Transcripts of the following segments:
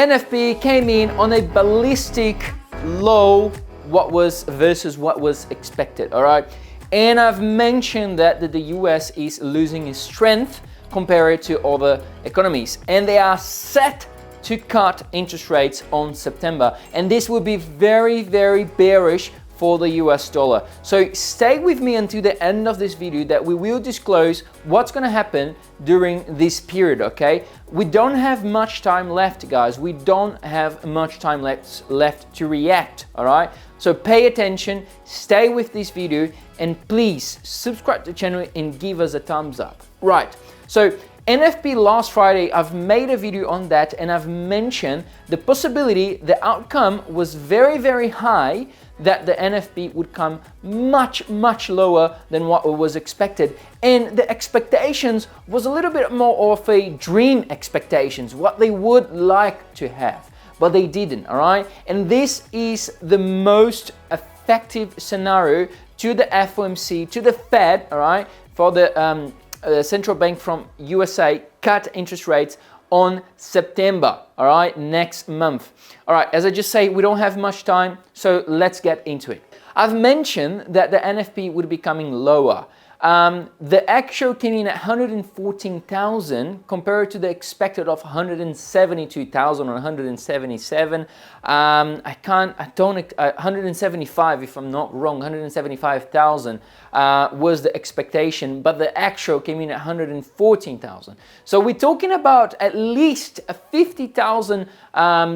NFP came in on a ballistic low versus what was expected, all right? And I've mentioned that the US is losing its strength compared to other economies, and they are set to cut interest rates on September, and this will be very, very bearish for the US dollar. So stay with me until the end of this video that we will disclose what's going to happen during this period, okay? We don't have much time left, guys. We don't have much time left to react, all right? So pay attention, stay with this video, and please subscribe to the channel and give us a thumbs up. Right, so NFP last Friday, I've made a video on that, and I've mentioned the possibility, the outcome was very, very high, that the NFP would come much, much lower than what was expected. And the expectations was a little bit more of a dream expectations, what they would like to have, but they didn't, all right? And this is the most effective scenario to the FOMC, to the Fed, all right, for the central bank from USA cut interest rates on September, all right, next month. All right, as I just say, we don't have much time, so let's get into it. I've mentioned that the NFP would be coming lower. The actual came in at 114,000 compared to the expected of 172,000 or 177. 175 if I'm not wrong, 175,000 was the expectation, but the actual came in at 114,000. So we're talking about at least a 50,000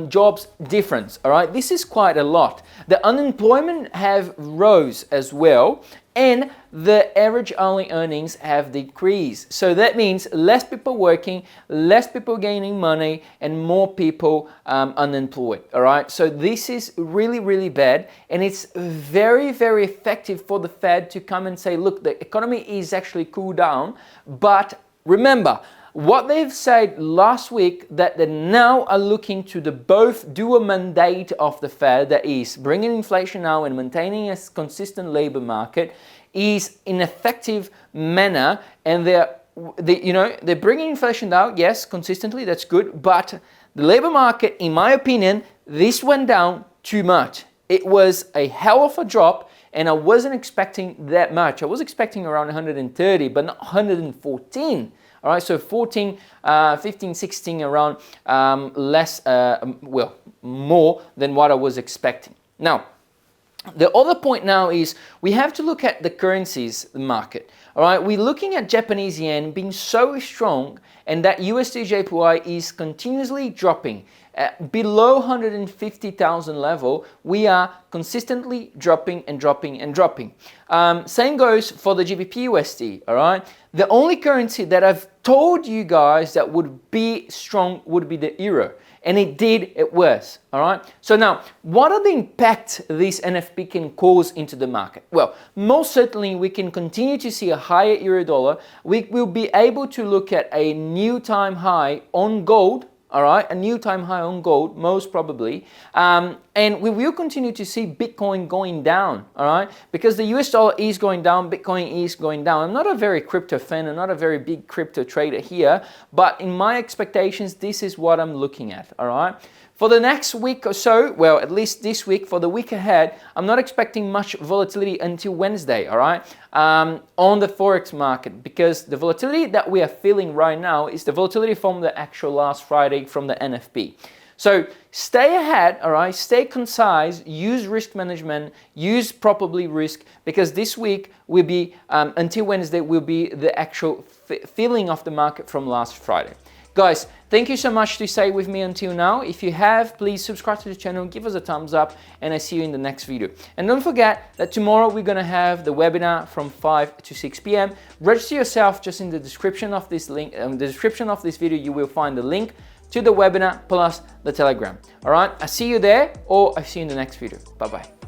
jobs difference, all right? This is quite a lot. The unemployment have rose as well, and the average hourly earnings have decreased. So that means less people working, less people gaining money, and more people unemployed, all right? So this is really, really bad, and it's very, very effective for the Fed to come and say, look, the economy is actually cooled down, but remember, what they've said last week, that they now are looking to the both dual mandate of the Fed, that is bringing inflation down and maintaining a consistent labor market, is in effective manner, and they're bringing inflation down, yes, consistently, that's good, but the labor market, in my opinion, this went down too much. It was a hell of a drop, and I wasn't expecting that much. I was expecting around 130, but not 114. All right, so 14, 15, 16 around more than what I was expecting. Now, the other point now is we have to look at the currencies market. All right, we're looking at Japanese yen being so strong, and that USD JPY is continuously dropping. Below 150,000 level, we are consistently dropping and dropping and dropping. Same goes for the GBP USD, all right? The only currency that I've told you guys that would be strong would be the euro. And it was, all right? So now, what are the impacts this NFP can cause into the market? Well, most certainly we can continue to see a higher euro dollar. We will be able to look at a new time high on gold, all right? A new time high on gold, most probably. And we will continue to see Bitcoin going down, all right? Because the US dollar is going down, Bitcoin is going down. I'm not a very crypto fan, I'm not a very big crypto trader here, but in my expectations, this is what I'm looking at, all right? For the next week or so, well, at least this week, for the week ahead, I'm not expecting much volatility until Wednesday, all right, on the Forex market, because the volatility that we are feeling right now is the volatility from the actual last Friday from the NFP. So stay ahead, all right, stay concise, use risk management, use properly risk, because this week will be, until Wednesday, will be the actual feeling of the market from last Friday. Guys, thank you so much to stay with me until now. If you have, please subscribe to the channel, give us a thumbs up, and I see you in the next video. And don't forget that tomorrow we're gonna have the webinar from 5 to 6 p.m. Register yourself just in the description of this link. In the description of this video, you will find the link to the webinar plus the Telegram. All right, I see you there, or I see you in the next video. Bye-bye.